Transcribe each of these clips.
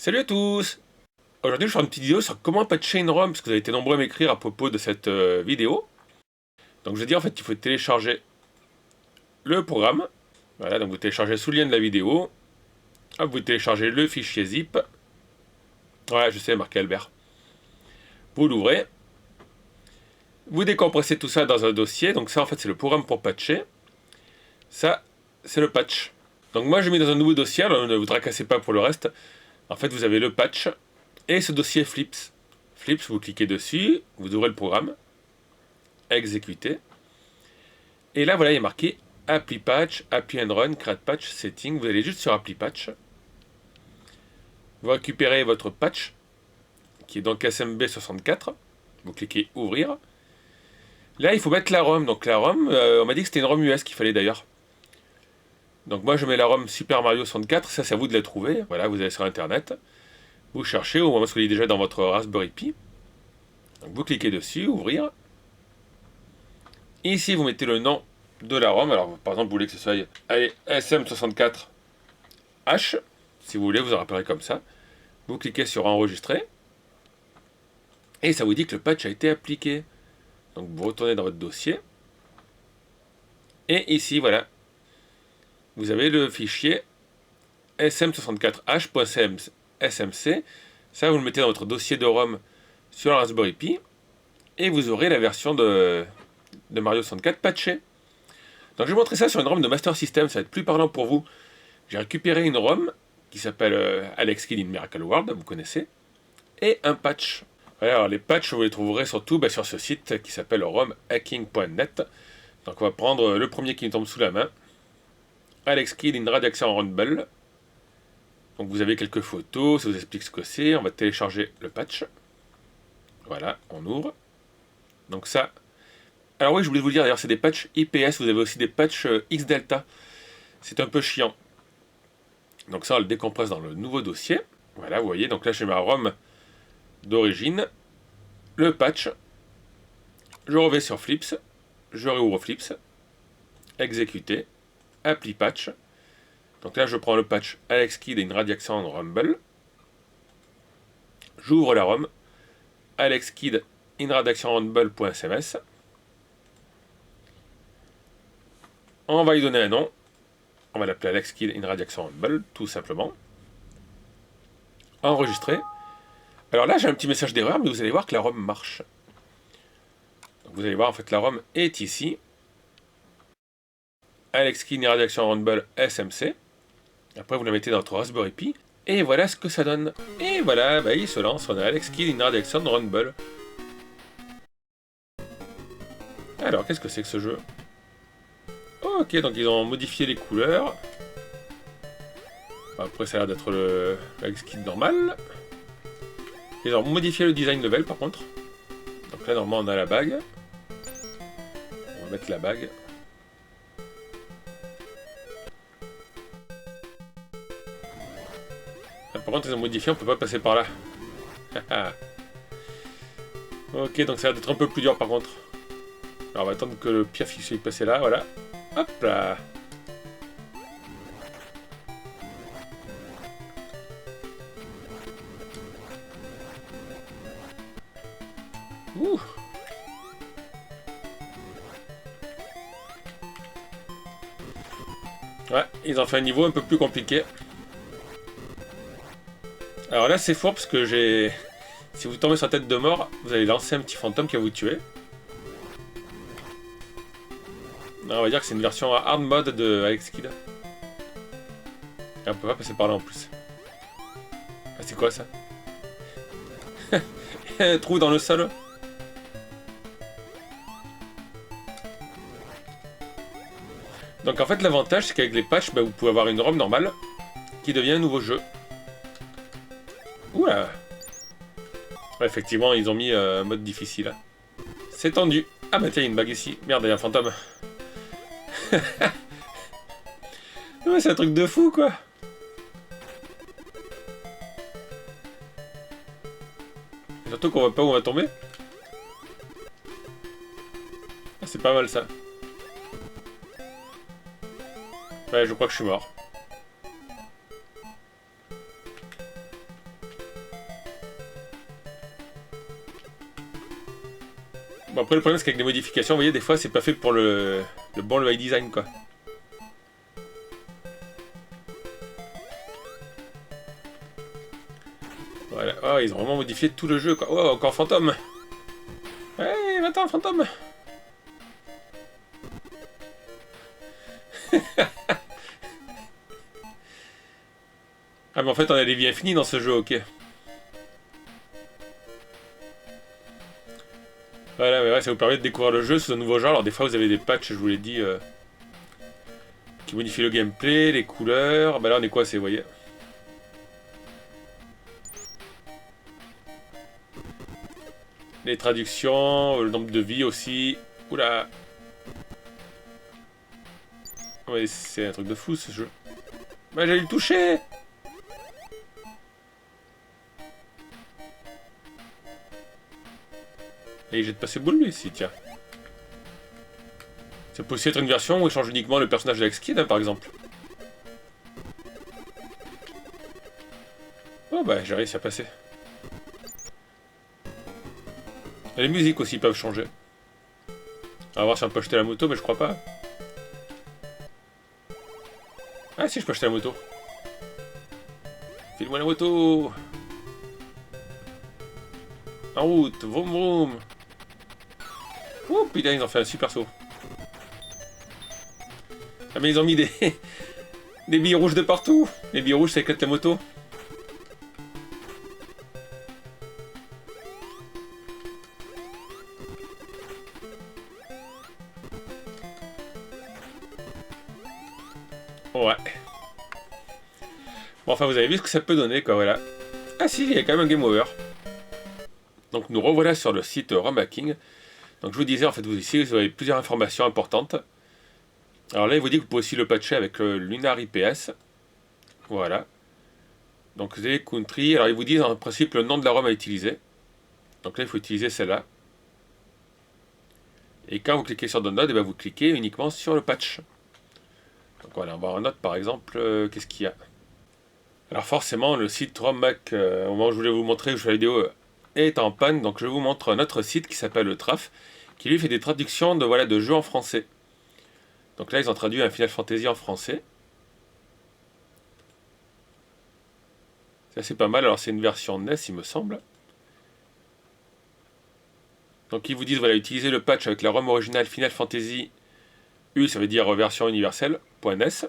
Salut à tous! Aujourd'hui, je vais faire une petite vidéo sur comment patcher une ROM, parce que vous avez été nombreux à m'écrire à propos de cette vidéo. Donc, je vais dire, en fait, il faut télécharger le programme. Voilà, donc vous téléchargez sous le lien de la vidéo. Hop, vous téléchargez le fichier zip. Voilà, je sais, marqué Albert. Vous l'ouvrez. Vous décompressez tout ça dans un dossier. Donc, ça, en fait, c'est le programme pour patcher. Ça, c'est le patch. Donc, moi, je mets dans un nouveau dossier. Alors, ne vous tracassez pas pour le reste. En fait, vous avez le patch et ce dossier Flips. Flips, vous cliquez dessus, vous ouvrez le programme, exécutez. Et là, voilà, il est marqué Apply Patch, Apply and Run, Create Patch, Setting. Vous allez juste sur Apply Patch. Vous récupérez votre patch, qui est donc SMB64. Vous cliquez Ouvrir. Là, il faut mettre la ROM. Donc la ROM, on m'a dit que c'était une ROM US qu'il fallait d'ailleurs. Donc moi, je mets la ROM Super Mario 64. Ça, c'est à vous de la trouver. Voilà, vous allez sur Internet. Vous cherchez, au moment où il est déjà dans votre Raspberry Pi. Donc vous cliquez dessus, Ouvrir. Ici, vous mettez le nom de la ROM. Alors, par exemple, vous voulez que ce soit allez, SM64H. Si vous voulez, vous en rappellerez comme ça. Vous cliquez sur Enregistrer. Et ça vous dit que le patch a été appliqué. Donc, vous retournez dans votre dossier. Et ici, voilà. Vous avez le fichier sm64h.smc. Ça, vous le mettez dans votre dossier de ROM sur la Raspberry Pi. Et vous aurez la version de Mario 64 patchée. Donc je vais montrer ça sur une ROM de Master System, ça va être plus parlant pour vous. J'ai récupéré une ROM qui s'appelle Alex Kidd in Miracle World, vous connaissez, et un patch. Alors les patchs, vous les trouverez surtout sur ce site qui s'appelle romhacking.net. Donc on va prendre le premier qui nous tombe sous la main. Alex Kidd in Radiation Rumble. Donc vous avez quelques photos, ça vous explique ce que c'est. On va télécharger le patch. Voilà, on ouvre. Donc ça... Alors oui, je voulais vous le dire, d'ailleurs, c'est des patchs IPS, vous avez aussi des patchs X-Delta. C'est un peu chiant. Donc ça, on le décompresse dans le nouveau dossier. Voilà, vous voyez, donc là, j'ai ma ROM d'origine. Le patch. Je reviens sur Flips. Je réouvre Flips. Exécuter. Apply patch. Donc là, je prends le patch Alex Kidd in Radiation Rumble. J'ouvre la ROM. Alex Kidd in Radiation Rumble.sms. On va lui donner un nom. On va l'appeler Alex Kidd in Radiation Rumble, tout simplement. Enregistrer. Alors là, j'ai un petit message d'erreur, mais vous allez voir que la ROM marche. Donc vous allez voir, en fait, la ROM est ici. Alex Kidd in Radiation Rumble SMC. Après, vous la mettez dans votre Raspberry Pi. Et voilà ce que ça donne. Et voilà, il se lance. On a Alex Kidd in Radiation Rumble. Alors, qu'est-ce que c'est que ce jeu ? Ok, donc ils ont modifié les couleurs. Après, ça a l'air d'être le Alex Kidd normal. Ils ont modifié le design level par contre. Donc là, normalement, on a la bague. On va mettre la bague. Ah, par contre, ils ont modifié, on peut pas passer par là. Ok, donc ça a l'air d'être un peu plus dur par contre. Alors, on va attendre que le pire fichier passe là, voilà. Hop là. Ouh. Ouais, ils ont fait un niveau un peu plus compliqué. Alors là, c'est fort parce que j'ai... Si vous tombez sur la tête de mort, vous allez lancer un petit fantôme qui va vous tuer. On va dire que c'est une version hard mode de Alex Kidd. Et on peut pas passer par là en plus. Ah, c'est quoi ça? Un trou dans le sol. Donc en fait l'avantage c'est qu'avec les patchs, vous pouvez avoir une ROM normale qui devient un nouveau jeu. Oula. Ouais, effectivement ils ont mis mode difficile. C'est tendu. Ah bah tiens, il y a une bague ici. Merde, il y a un fantôme. Ouais, c'est un truc de fou quoi. Surtout qu'on voit pas où on va tomber. Ah, c'est pas mal ça. Ouais, je crois que je suis mort. Bon, après, le problème, c'est qu'avec des modifications, vous voyez, des fois, c'est pas fait pour le bon UI design, quoi. Voilà. Oh, ils ont vraiment modifié tout le jeu, quoi. Oh, encore fantôme. Ouais, va-t'en, fantôme. Ah, mais en fait, on a des vies infinies dans ce jeu, ok. Voilà, mais ouais, ça vous permet de découvrir le jeu sous un nouveau genre. Alors, des fois, vous avez des patchs, je vous l'ai dit, qui modifient le gameplay, les couleurs. Bah là, on est quoi, c'est, vous voyez. Les traductions, le nombre de vies aussi. Oula. Ouais, c'est un truc de fou, ce jeu. Bah, j'allais le toucher. Et il jette pas ses boules, lui, ici, tiens. Ça peut aussi être une version où il change uniquement le personnage de Skid, hein, par exemple. Oh bah, j'ai réussi à passer. Et les musiques aussi peuvent changer. On va voir si on peut acheter la moto, mais je crois pas. Ah si, je peux acheter la moto. File-moi la moto. En route, vroom vroom. Oh putain, ils ont fait un super saut. Ah mais ils ont mis des des billes rouges de partout. Les billes rouges, ça éclate la moto. Ouais. Bon, enfin, vous avez vu ce que ça peut donner, quoi, voilà. Ah si, il y a quand même un game over. Donc nous revoilà sur le site ROM Hacking. Donc je vous disais, en fait, ici, vous avez plusieurs informations importantes. Alors là, il vous dit que vous pouvez aussi le patcher avec le Lunar IPS. Voilà. Donc vous avez Country. Alors il vous dit en principe le nom de la ROM à utiliser. Donc là, il faut utiliser celle-là. Et quand vous cliquez sur Download, et bien vous cliquez uniquement sur le patch. Donc voilà, on va en note par exemple, qu'est-ce qu'il y a. Alors forcément, le site ROM-Hack, au moment où je voulais vous montrer que je fais la vidéo, est en panne. Donc je vous montre notre site qui s'appelle le Traf, qui lui fait des traductions de, voilà, de jeux en français. Donc là, ils ont traduit un Final Fantasy en français. Ça c'est pas mal, alors c'est une version NES il me semble. Donc ils vous disent, voilà, utilisez le patch avec la ROM originale Final Fantasy U, ça veut dire version universelle, .NES.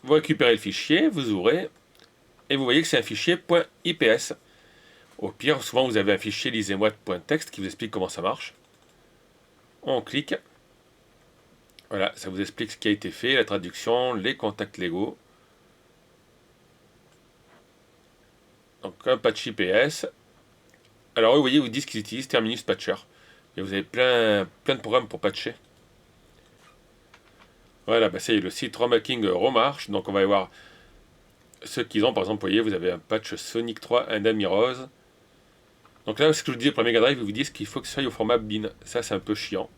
Vous récupérez le fichier, vous ouvrez, et vous voyez que c'est un fichier .ips. Au pire, souvent vous avez un fichier lisez-moi.txt qui vous explique comment ça marche. On clique. Voilà, ça vous explique ce qui a été fait, la traduction, les contacts légaux. Donc un patch IPS. Alors vous voyez, vous disent qu'ils utilisent Terminus Patcher. Et vous avez plein de programmes pour patcher. Voilà, bah ça y est, le site ROM Hacking remarche. Donc on va y voir ceux qu'ils ont. Par exemple, vous voyez, vous avez un patch Sonic 3 Enemy Rose. Donc là, ce que je vous disais pour la Mega Drive, ils vous disent qu'il faut que ça aille au format bin. Ça, c'est un peu chiant.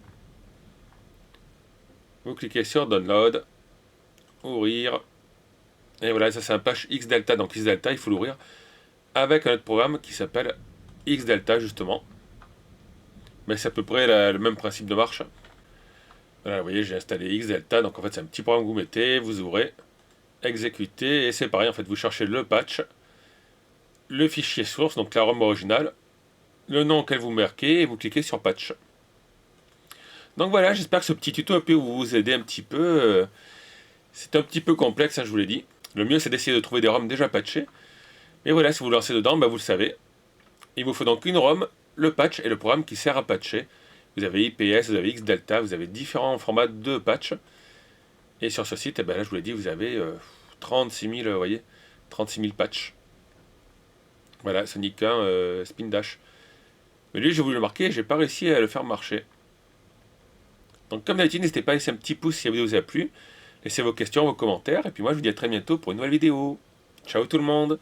Vous cliquez sur Download, ouvrir. Et voilà, ça c'est un patch XDelta. Donc XDelta, il faut l'ouvrir avec un autre programme qui s'appelle XDelta justement. Mais c'est à peu près le même principe de marche. Voilà, vous voyez, j'ai installé XDelta. Donc en fait, c'est un petit programme que vous mettez, vous ouvrez, exécutez, et c'est pareil. En fait, vous cherchez le patch, le fichier source, donc la ROM originale, le nom auquel vous marquez, et vous cliquez sur patch. Donc voilà, j'espère que ce petit tuto a pu vous aider un petit peu. C'est un petit peu complexe, hein, je vous l'ai dit. Le mieux, c'est d'essayer de trouver des ROM déjà patchés. Mais voilà, si vous lancez dedans, bah, vous le savez. Il vous faut donc une ROM, le patch et le programme qui sert à patcher. Vous avez IPS, vous avez XDelta, vous avez différents formats de patch. Et sur ce site, eh ben là, je vous l'ai dit, vous avez 36 000, vous voyez, 36 000 patchs. Voilà, Sonic 1, Spin Dash. Mais lui, j'ai voulu le marquer, j'ai pas réussi à le faire marcher. Donc comme d'habitude, n'hésitez pas à laisser un petit pouce si la vidéo vous a plu. Laissez vos questions, vos commentaires. Et puis moi, je vous dis à très bientôt pour une nouvelle vidéo. Ciao tout le monde!